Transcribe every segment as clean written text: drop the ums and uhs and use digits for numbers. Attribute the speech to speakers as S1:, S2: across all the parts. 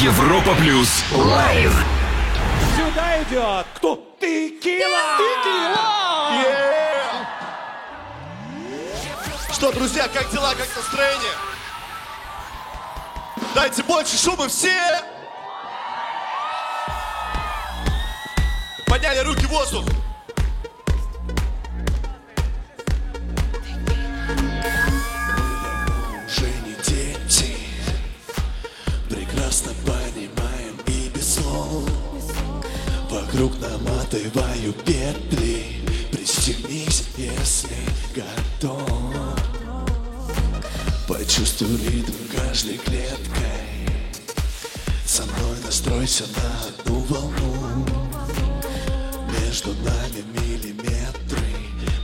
S1: Европа плюс лайв.
S2: Сюда идет. Кто? Текила!
S3: Что, друзья, как дела, как настроение? Дайте больше шума все! Подняли руки в воздух! Уже не дети, прекрасно понимаем и без слов. Вокруг наматываю петли, пристегнись, если готов. Почувствуй ритм каждой клеткой, со мной настройся на одну волну. Между нами миллиметры,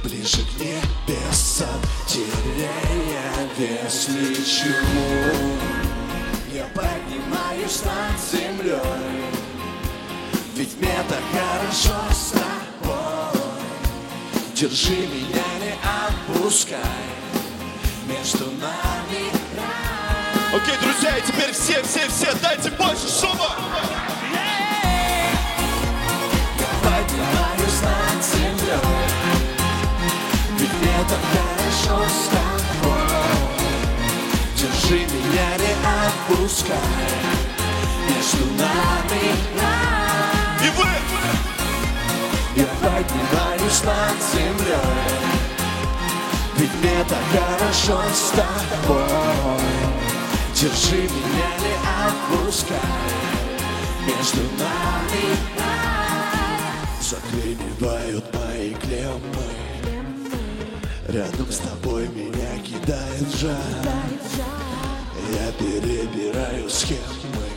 S3: ближе к небесам, теряя вес, лечу. Я поднимаюсь над землей, ведь мне так хорошо с тобой. Держи меня, не отпускай, между нами рай. Окей, друзья, и теперь все, дайте больше шума! Я поднимаюсь над землей, ведь мне так хорошо с тобой. Держи меня, не отпускай, между нами рай. И вы! Я поднимаюсь над землей, ведь мне так хорошо с тобой. Держи меня, не отпускай, между нами заклинивают мои клеммы. Рядом с тобой меня кидает жар. Я перебираю схемы,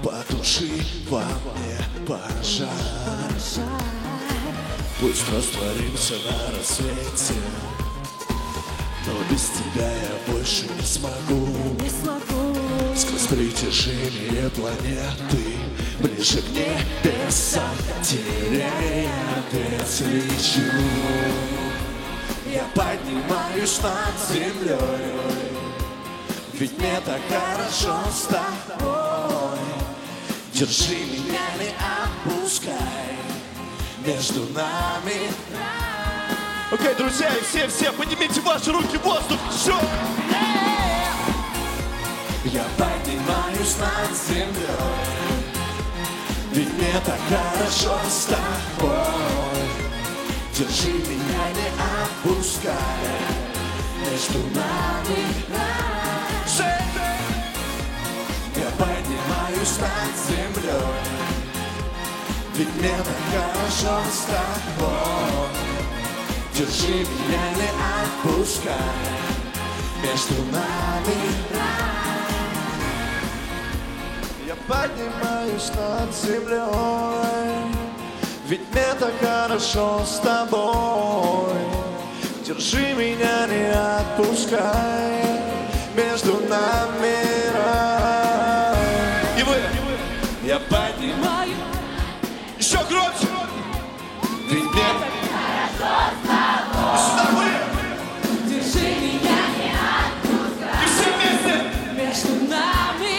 S3: потуши во мне пожар. Пусть растворимся на рассвете, но без тебя я больше не смогу. Сквозь притяжение планеты, ближе к небесам, теряя вес, лечу. Я поднимаюсь над землей, ведь мне так хорошо с тобой. Держи меня, не отпускай, между нами. Окей, друзья, и все, поднимите ваши руки в воздух, все! Я поднимаюсь над землей, ведь мне так хорошо с тобой. Держи меня, не отпускай, между нами рай. Я поднимаюсь над землей, ведь мне так хорошо с тобой. Держи меня, не отпускай, между нами рай. Я поднимаюсь над землей, ведь мне так хорошо с тобой. Держи меня, не отпускай, между нами рай. И вы, я поднимаю, еще громче, ведь мне так хорошо с тобой. Сюда вы,
S4: Держи меня, не отпускай,
S3: и все вместе.
S4: между нами.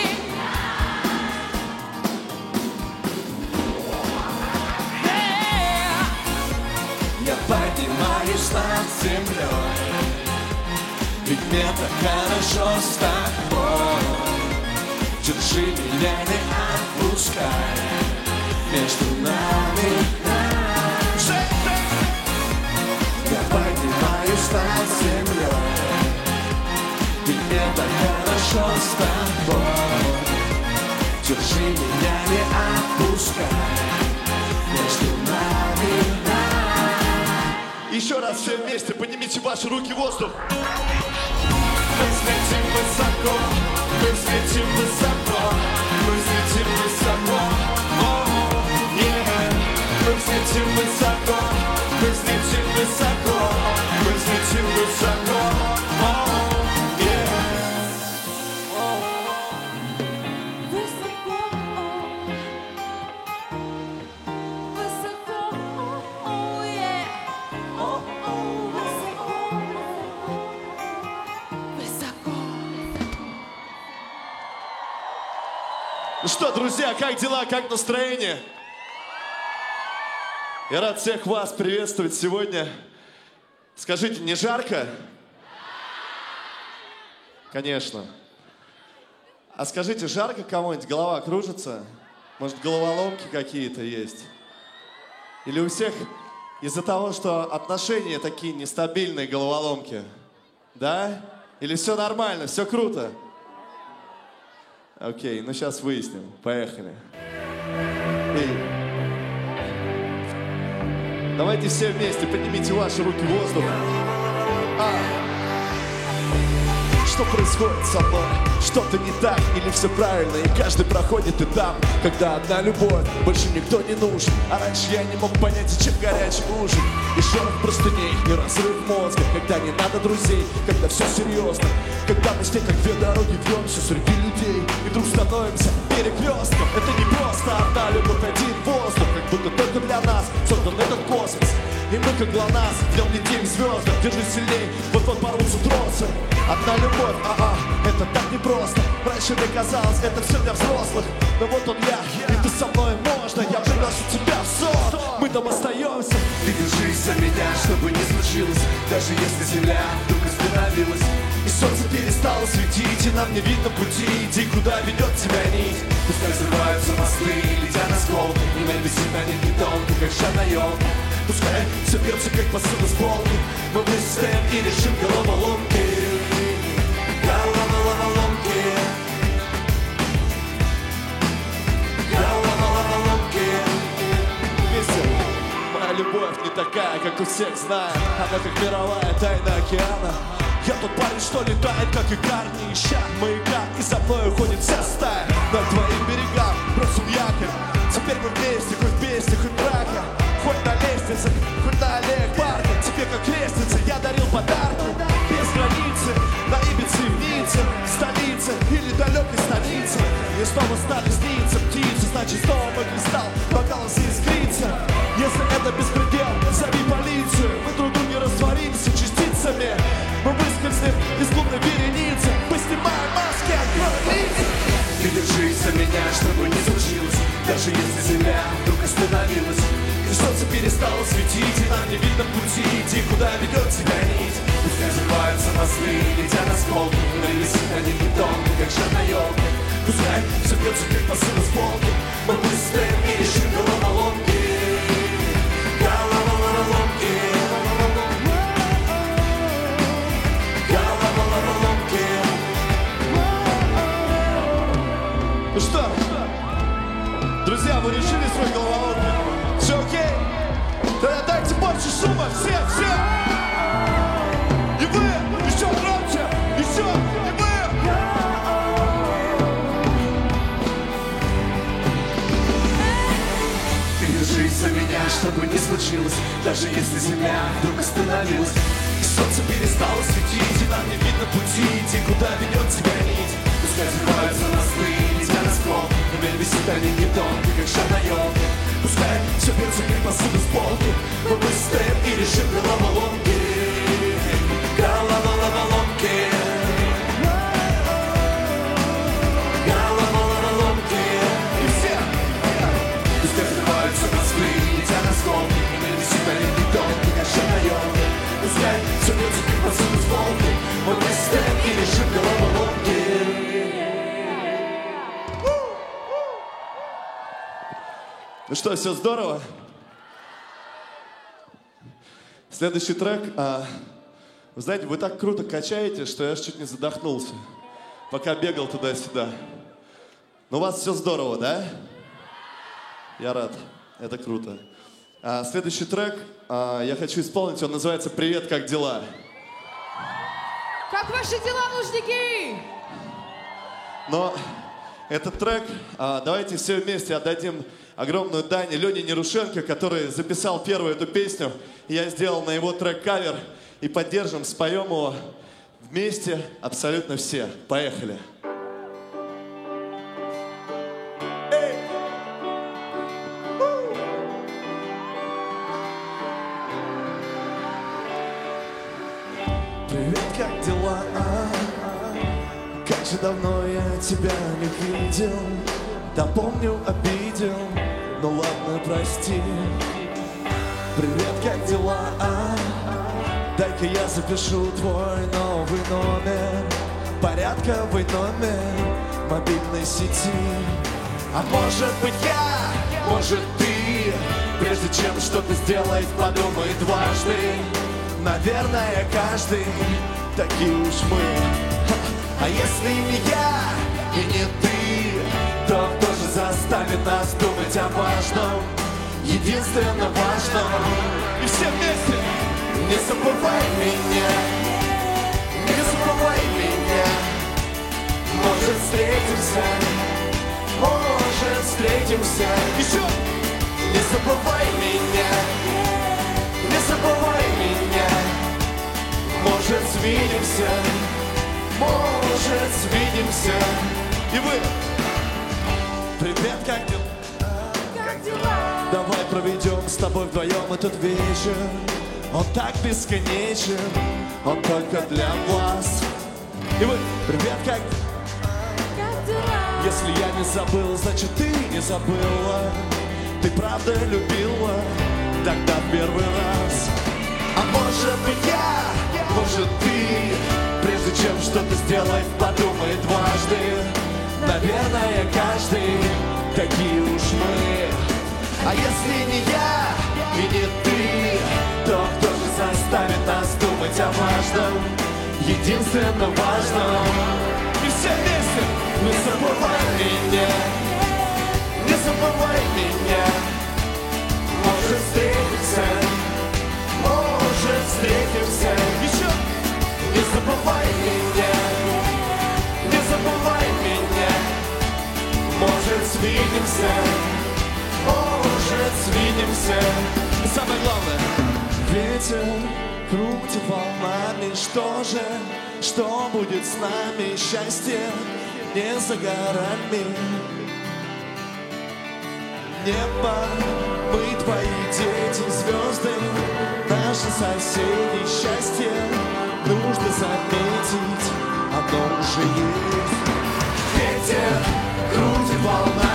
S3: Я поднимаюсь над землей, ведь мне так хорошо с тобой. Держи меня, не отпускай, между нами рай. Я поднимаюсь над землей, ведь мне так хорошо с тобой. Держи меня, не отпускай, между нами рай. Еще раз все вместе поднимите ваши руки в воздух. Мы взлетим высоко, мы взлетим высоко, мы взлетим высоко. Мы взлетим высоко, мы взлетим высоко, мы взлетим высоко.
S5: Ну что, друзья, как дела, как настроение? Я рад всех вас приветствовать сегодня. Скажите, не жарко? Конечно. А скажите, жарко кому-нибудь? Голова кружится? Может, головоломки какие-то есть? Или у всех из-за того, что отношения такие нестабильные головоломки? Да? Или все нормально, все круто? Окей, ну сейчас выясним. Поехали. Давайте все вместе поднимите ваши руки в воздух. Что происходит со мной? Что-то не так или все правильно? И каждый проходит этап, когда одна любовь, больше никто не нужен. А раньше я не мог понять, зачем горячий ужин. И шорох простыней, и разрыв мозга. Когда не надо друзей, когда все серьезно. Когда мы с ней как две дороги вьемся среди людей. И вдруг становимся перекрестком. Это не просто одна любовь, один воздух. Как будто только для нас создан этот космос. И мы как ГЛОНАСС, днем летим к звездам. Держи сильней, вот-вот порвутся тросы. Одна любовь, это так непросто. Раньше мне казалось, это все для взрослых. Но вот он я, и ты со мной можно. Я приглашу тебя в сон, мы там остаемся.
S3: Ты держись за меня, чтобы не случилось. Даже если земля вдруг остановилась
S5: и солнце перестало светить, и нам не видно пути. Иди, куда ведет тебя нить.
S3: Пускай взрываются мосты, летя на скол. И небо висит на них тонко, как шар на елке.
S5: Пускай все бьется, как посуда с полки. Мы выстоим и решим головоломки.
S3: Головоломки. Головоломки.
S5: Вместе. Моя любовь не такая, как у всех знает. Она как мировая тайна океана. Я тот парень, что летает, как и карни, ища маяка. И за мной уходит вся стая. Над твоим берегам бросим якорь. Теперь мы вместе, хоть в песне, хоть в браке. Хоть на лестнице, хоть на аллеях парка. Тебе как лестница я дарил подарки. Без границы, на Ибице и в Ницце, столице или далекой станице. И снова стали сниться птицы, значит снова мой кристалл бокал заискрится. Если это беспредел, зови полицию. Мы друг другу растворимся частицами. Мы выскользнем из клубной вереницы. Мы снимаем маски, откроем лица.
S3: Ты держись за меня, чтобы не случилось. Даже если земля вдруг остановилась
S5: и солнце перестало светить, и нам не видно пути. Иди, куда ведет тебя нить.
S3: Пускай взрываются мосты, летя на скол. Но висит на них тонко, как шар на елке.
S5: Пускай все бьется, как посуда с полки.
S3: Мы выстоим и решим головоломки. Головоломки. Головоломки.
S5: Ну что, друзья, вы решили свой головоломки? Все окей? Тогда дайте больше шума, все! И вы, еще громче, еще, и вы!
S3: Ты держись за меня, чтобы не случилось. Даже если земля вдруг остановилась
S5: и солнце перестало светить, и нам не видно пути. Иди, куда ведет тебя нить.
S3: Пускай взрываются мосты, летя на скол. Но мель висит на них тонко, как шар на елке.
S5: Пускай все бьется, как посуда с полки. Мы выстоим и решим головоломки.
S3: Головоломки. Головоломки.
S5: И все.
S3: Пускай взрываются мосты, летя на скол. Но мель висит на них тонко, как шар на елке.
S5: Пускай все бьется, как посуда с полки. Мы выстоим и решим головоломки. Ну что, все здорово? Следующий трек. Вы знаете, вы так круто качаете, что я аж чуть не задохнулся, пока бегал туда-сюда. Но у вас все здорово, да? Я рад. Это круто. Следующий трек я хочу исполнить. Он называется «Привет, как дела?».
S4: Как ваши дела, нужники?
S5: Но этот трек давайте все вместе отдадим огромную дань Лене Нерушенко, который записал первую эту песню. Я сделал на его трек кавер. И поддержим, споем его вместе абсолютно все. Поехали. Привет, как дела? Как же давно я тебя не видел. Да помню, обидел, ну ладно, прости. Привет, как дела? Дай-ка я запишу твой новый номер, порядковый номер мобильной сети. А может быть я, может ты, прежде чем что-то сделать, подумай дважды. Наверное, каждый, такие уж мы. А если не я и не ты, то кто же заставит нас думать о важном, единственно важном? И все вместе! Не забывай меня, не забывай меня. Может встретимся, может встретимся. Еще! Не забывай меня, не забывай меня. Может свидимся, может свидимся. И вы! Привет, как дела? Давай проведем с тобой вдвоем этот вечер. Он так бесконечен, он только для вас. И вы, привет, как дела? Если я не забыл, значит ты не забыла. Ты правда любила тогда в первый раз. А может быть я, может ты, прежде чем что-то сделать, подумай дважды. Наверное, каждый, такие уж мы. А если не я и не ты, то кто же заставит нас думать о важном, единственно важном? И все вместе! Не забывай меня, не забывай меня. Может встретимся, может встретимся. Еще! Не забывай меня, не забывай меня. Может свидимся, может свидимся. И самое главное, ветер крутит волнами. Что будет с нами? Счастье не за горами. Небо, мы твои дети, звезды, наши соседи. Счастье нужно заметить, оно уже есть. Ветер крутит волнами.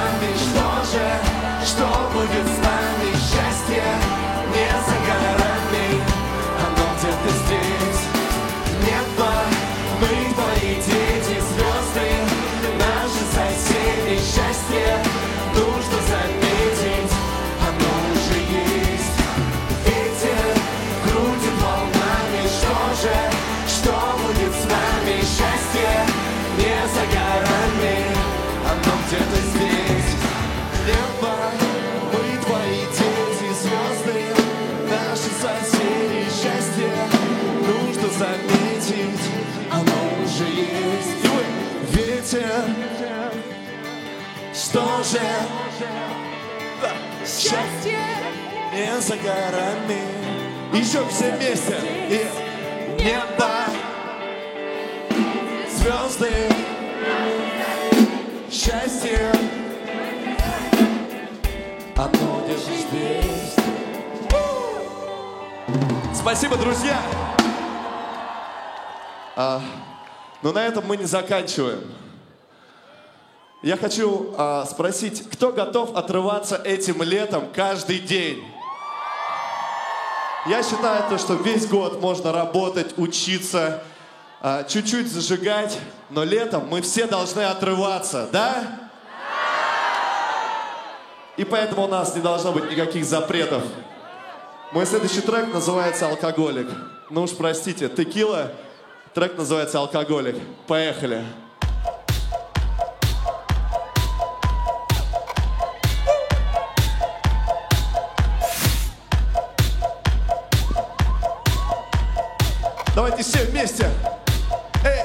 S5: Что будет с нами? Счастье не за горами, оно где-то здесь. Небо, мы твои дети, звезды, наши соседи. Счастье нужно заметить, оно уже есть. Ветер крутит волнами. Что будет с нами? Счастье не за горами, оно где-то здесь. Небо, мы твои дети, звезды, наши соседи. Счастье нужно заметить, оно уже есть. И вы, ветер, что же? Счастье не за горами. Еще все вместе. И небо, звезды, счастье, оно где-то здесь. Спасибо, друзья. Но на этом мы не заканчиваем. Я хочу спросить, кто готов отрываться этим летом каждый день? Я считаю, что весь год можно работать, учиться, чуть-чуть зажигать, но летом мы все должны отрываться, да? И поэтому у нас не должно быть никаких запретов. Мой следующий трек называется «Алкоголик». Ну уж простите, текила, трек называется «Алкоголик». Поехали. Давайте все вместе. Эй!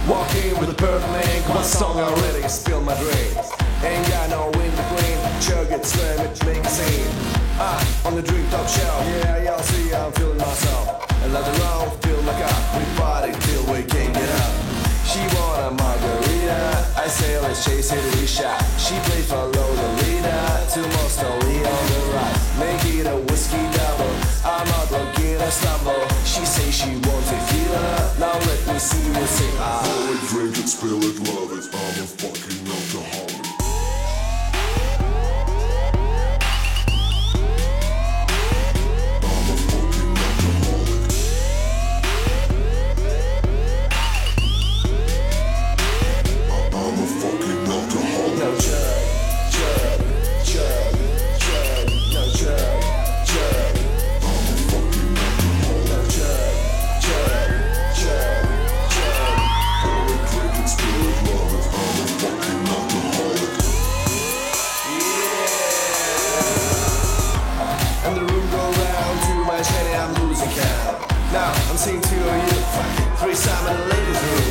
S3: Walk in with a purple ink, my song already spilled my drink. Ain't got no in between, chug it, slam it, make a scene. On the drink top shelf, yeah, y'all see I'm feeling myself. Another round, fill my cup, we party till we can't get up. She want a margarita, I say let's chase it, we shot. She plays for Lolita, to Mostly on the right. Make it a whiskey double, I'm not looking to stumble. She say she wants tequila, now let me see see me say ah.
S6: Pour it, drink it, spill it, love it. I'm a fucking alcoholic.
S3: Now I'm saying to you, threesome in the ladies' room.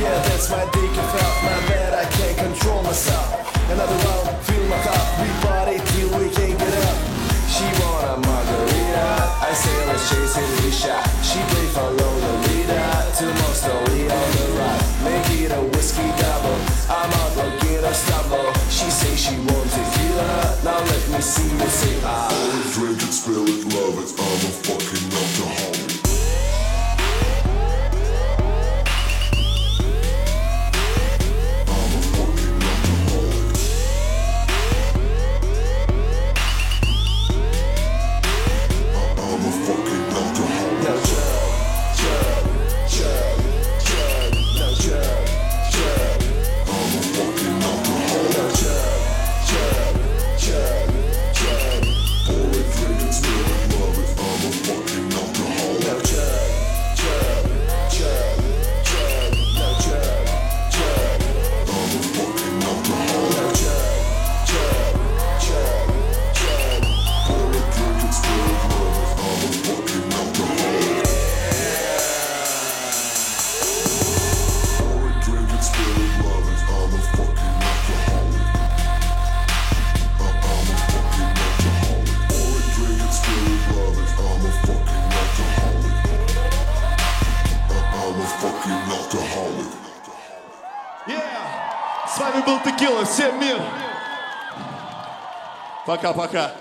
S3: Yeah, that's my dick, I felt my bed, I can't control myself. Another one, feel my cup, we party till we can't get up. She want a margarita, I say let's chase it, we shot. She play follow the leader, to more story on the right. Make it a whiskey double, I'm out looking a stumble. She say she wants tequila, now let me see you say ah.
S6: Pour it, drink it, spill it, love it. I'm a fucking alcoholic.
S5: С вами был Текила, всем мир! Пока-пока!